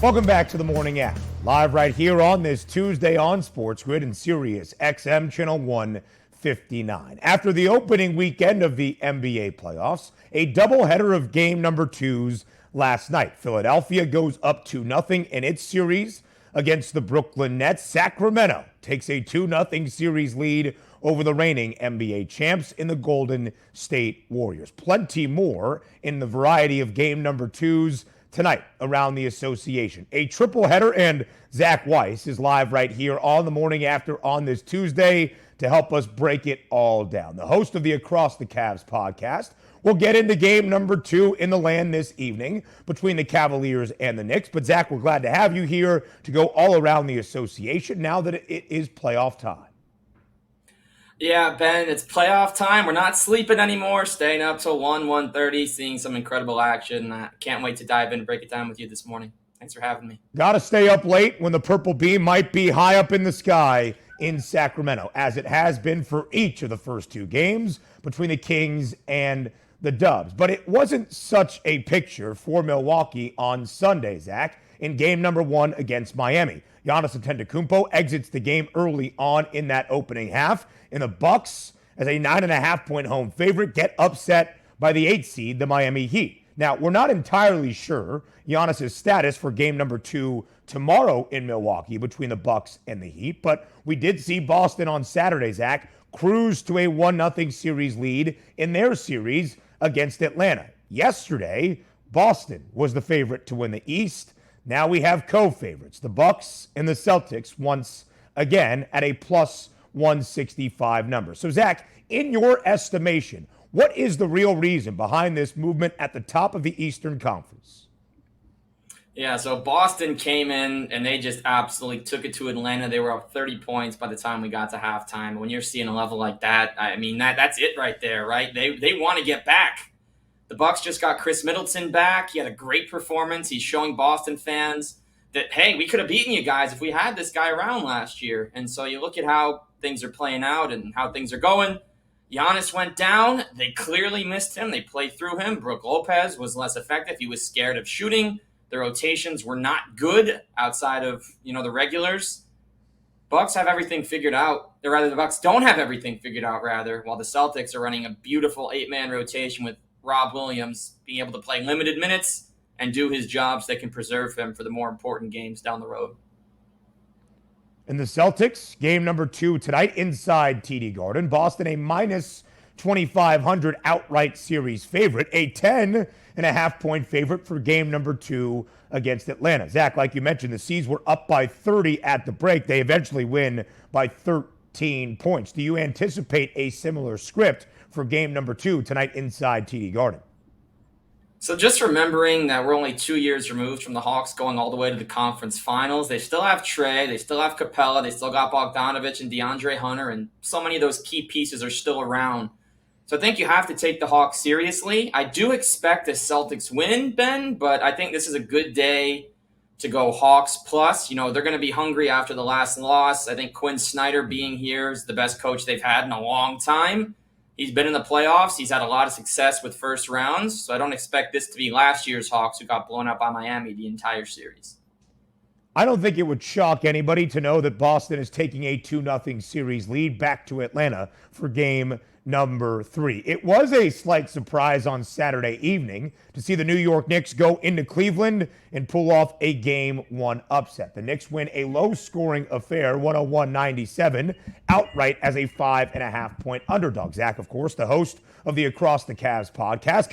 Welcome back to the Morning App, live right here on this Tuesday on Sports Grid and SiriusXM Channel 159. After the opening weekend of the NBA playoffs, a doubleheader of game number twos last night. Philadelphia goes up 2-0 in its series against the Brooklyn Nets. Sacramento takes a 2-0 series lead over the reigning NBA champs in the Golden State Warriors. Plenty more in the variety of game number twos tonight around the association. A triple header, and Zach Weiss is live right here on the Morning After on this Tuesday to help us break it all down. The host of the Across the Cavs podcast will get into game number two in the land this evening between the Cavaliers and the Knicks. But Zach, we're glad to have you here to go all around the association now that it is playoff time. Yeah, Ben, it's playoff time. We're not sleeping anymore, staying up till 1:30, seeing some incredible action. I can't wait to dive in and break it down with you this morning. Thanks for having me. Got to stay up late when the purple beam might be high up in the sky in Sacramento, as it has been for each of the first two games between the Kings and the Dubs. But it wasn't such a picture for Milwaukee on Sunday, Zach, in game number one against Miami. Giannis Antetokounmpo exits the game early on in that opening half, and the Bucks, as a 9.5-point home favorite, get upset by the 8th seed, the Miami Heat. Now, we're not entirely sure Giannis' status for game number two tomorrow in Milwaukee between the Bucks and the Heat, but we did see Boston on Saturday, Zach, cruise to a 1-0 series lead in their series against Atlanta. Yesterday, Boston was the favorite to win the East. Now we have co-favorites, the Bucks and the Celtics, once again at a plus 165 number. So, Zach, in your estimation, what is the real reason behind this movement at the top of the Eastern Conference? Yeah, so Boston came in and they just absolutely took it to Atlanta. They were up 30 points by the time we got to halftime. When you're seeing a level like that, I mean, that's it right there, right? They want to get back. The Bucks just got Chris Middleton back. He had a great performance. He's showing Boston fans that, hey, we could have beaten you guys if we had this guy around last year. And so you look at how things are playing out and how things are going. Giannis went down. They clearly missed him. They played through him. Brook Lopez was less effective. He was scared of shooting. The rotations were not good outside of, the regulars. Bucks have everything figured out. Or rather, the Bucks don't have everything figured out, rather, while the Celtics are running a beautiful 8-man rotation with Rob Williams being able to play limited minutes and do his job so they can preserve him for the more important games down the road. And the Celtics, game number two tonight inside TD Garden. Boston a minus 2,500 outright series favorite, a 10.5-point favorite for game number two against Atlanta. Zach, like you mentioned, the Seas were up by 30 at the break. They eventually win by 13 points. Do you anticipate a similar script for game number two tonight inside TD Garden? So just remembering that we're only 2 years removed from the Hawks going all the way to the conference finals. They still have Trey, they still have Capella, they still got Bogdanovich and DeAndre Hunter, and so many of those key pieces are still around. So I think you have to take the Hawks seriously. I do expect a Celtics win, Ben, but I think this is a good day to go Hawks plus. They're going to be hungry after the last loss. I think Quinn Snyder being here is the best coach they've had in a long time. He's been in the playoffs. He's had a lot of success with first rounds. So I don't expect this to be last year's Hawks who got blown out by Miami the entire series. I don't think it would shock anybody to know that Boston is taking a 2-0 series lead back to Atlanta for game number three. It was a slight surprise on Saturday evening to see the New York Knicks go into Cleveland and pull off a game one upset. The Knicks win a low-scoring affair, 101-97, outright as a 5.5-point underdog. Zach, of course, the host of the Across the Cavs podcast,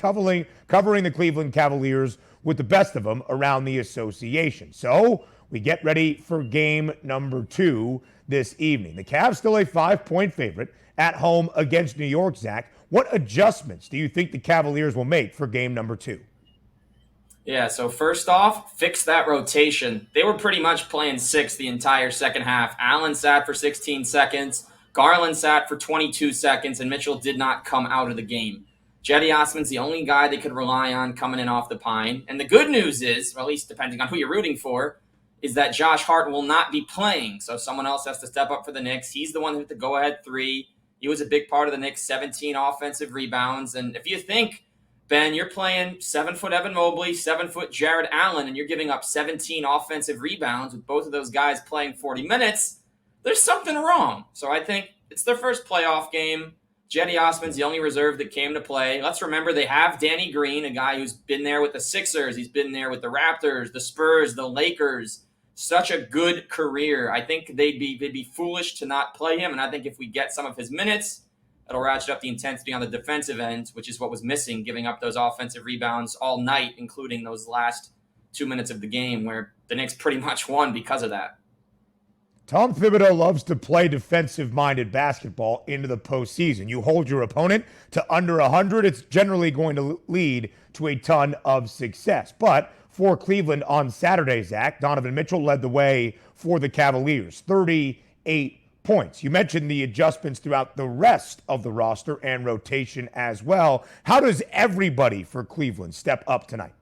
covering the Cleveland Cavaliers with the best of them around the association. So we get ready for game number two this evening. The Cavs still a 5-point favorite at home against New York, Zach. What adjustments do you think the Cavaliers will make for game number two? Yeah, so first off, fix that rotation. They were pretty much playing six the entire second half. Allen sat for 16 seconds, Garland sat for 22 seconds, and Mitchell did not come out of the game. Jetty Osman's the only guy they could rely on coming in off the pine. And the good news is, or at least depending on who you're rooting for, is that Josh Hart will not be playing. So someone else has to step up for the Knicks. He's the one who hit the go-ahead three. He was a big part of the Knicks' 17 offensive rebounds. And if you think Ben, you're playing 7-foot Evan Mobley, 7-foot Jared Allen, and you're giving up 17 offensive rebounds with both of those guys playing 40 minutes. There's something wrong. So I think it's their first playoff game. Jetty Osman's the only reserve that came to play. Let's remember they have Danny Green, a guy who's been there with the Sixers. He's been there with the Raptors, the Spurs, the Lakers. Such a good career. I think they'd be foolish to not play him, and I think if we get some of his minutes, it'll ratchet up the intensity on the defensive end, which is what was missing, giving up those offensive rebounds all night, including those last 2 minutes of the game where the Knicks pretty much won because of that. Tom Thibodeau loves to play defensive-minded basketball into the postseason. You hold your opponent to under 100, it's generally going to lead to a ton of success. But for Cleveland on Saturday, Zach, Donovan Mitchell led the way for the Cavaliers, 38 points. You mentioned the adjustments throughout the rest of the roster and rotation as well. How does everybody for Cleveland step up tonight?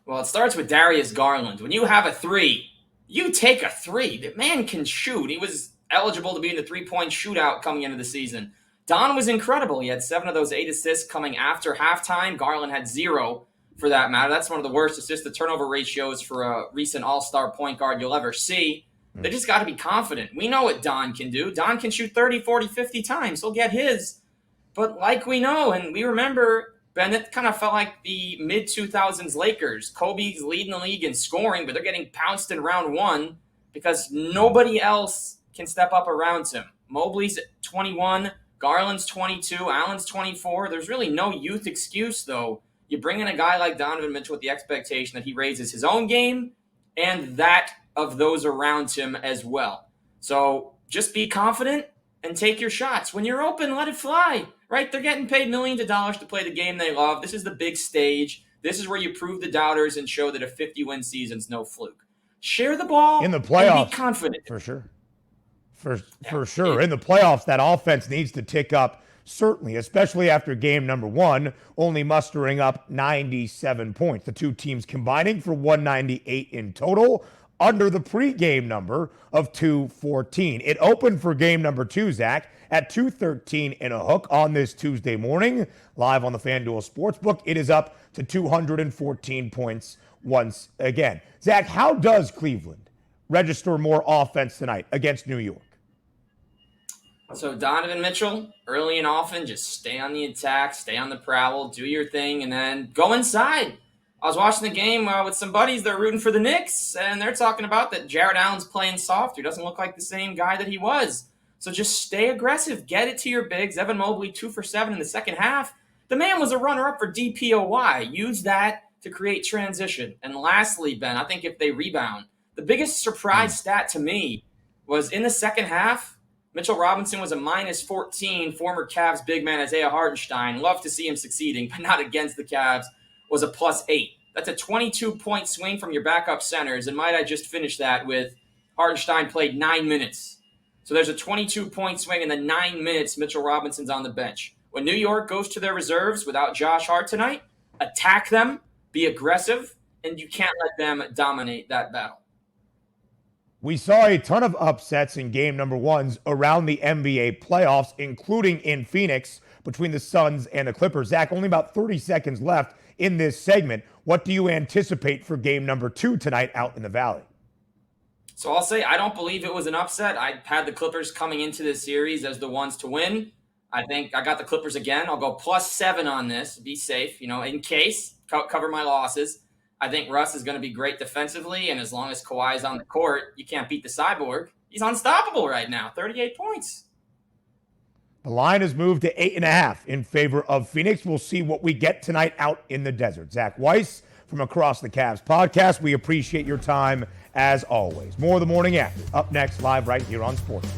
Well, it starts with Darius Garland. When you have a three, you take a three. The man can shoot. He was eligible to be in the three-point shootout coming into the season. Don was incredible. He had 7 of those 8 assists coming after halftime. Garland had 0 for that matter. That's one of the worst assist-to-turnover ratios for a recent all-star point guard you'll ever see. They just got to be confident. We know what Don can do. Don can shoot 30, 40, 50 times. He'll get his. But like we know, and we remember, Bennett kind of felt like the mid-2000s Lakers. Kobe's leading the league in scoring, but they're getting pounced in round 1 because nobody else can step up around him. Mobley's 21, Garland's 22, Allen's 24. There's really no youth excuse, though. You bring in a guy like Donovan Mitchell with the expectation that he raises his own game and that of those around him as well. So just be confident and take your shots. When you're open, let it fly, right? They're getting paid millions of dollars to play the game they love. This is the big stage. This is where you prove the doubters and show that a 50-win season's no fluke. Share the ball in the playoffs, and be confident. For sure. For sure. In the playoffs, that offense needs to tick up, certainly, especially after game number 1, only mustering up 97 points. The two teams combining for 198 in total, under the pregame number of 214. It opened for game number 2, Zach, at 213 in a hook on this Tuesday morning, live on the FanDuel Sportsbook. It is up to 214 points once again. Zach, how does Cleveland register more offense tonight against New York? So Donovan Mitchell, early and often, just stay on the attack, stay on the prowl, do your thing, and then go inside. I was watching the game with some buddies. They're rooting for the Knicks, and they're talking about that Jared Allen's playing soft. He doesn't look like the same guy that he was. So just stay aggressive. Get it to your bigs. Evan Mobley, 2 for 7 in the second half. The man was a runner-up for DPOY. Use that to create transition. And lastly, Ben, I think if they rebound, the biggest surprise stat to me was in the second half, Mitchell Robinson was a -14. Former Cavs big man Isaiah Hartenstein. Love to see him succeeding, but not against the Cavs. Was a +8. That's a 22-point swing from your backup centers. And might I just finish that with Hartenstein played 9 minutes. So there's a 22-point swing in the 9 minutes Mitchell Robinson's on the bench. When New York goes to their reserves without Josh Hart tonight, attack them, be aggressive, and you can't let them dominate that battle. We saw a ton of upsets in game number 1s around the NBA playoffs, including in Phoenix between the Suns and the Clippers. Zach, only about 30 seconds left in this segment. What do you anticipate for game number 2 tonight out in the Valley? So I'll say I don't believe it was an upset. I had the Clippers coming into this series as the ones to win. I think I got the Clippers again. I'll go +7 on this. Be safe, in case. Cover my losses. I think Russ is going to be great defensively, and as long as Kawhi's on the court, you can't beat the Cyborg. He's unstoppable right now, 38 points. The line has moved to 8.5 in favor of Phoenix. We'll see what we get tonight out in the desert. Zach Weiss from Across the Cavs podcast. We appreciate your time as always. More of the morning after. Up next, live right here on Sports.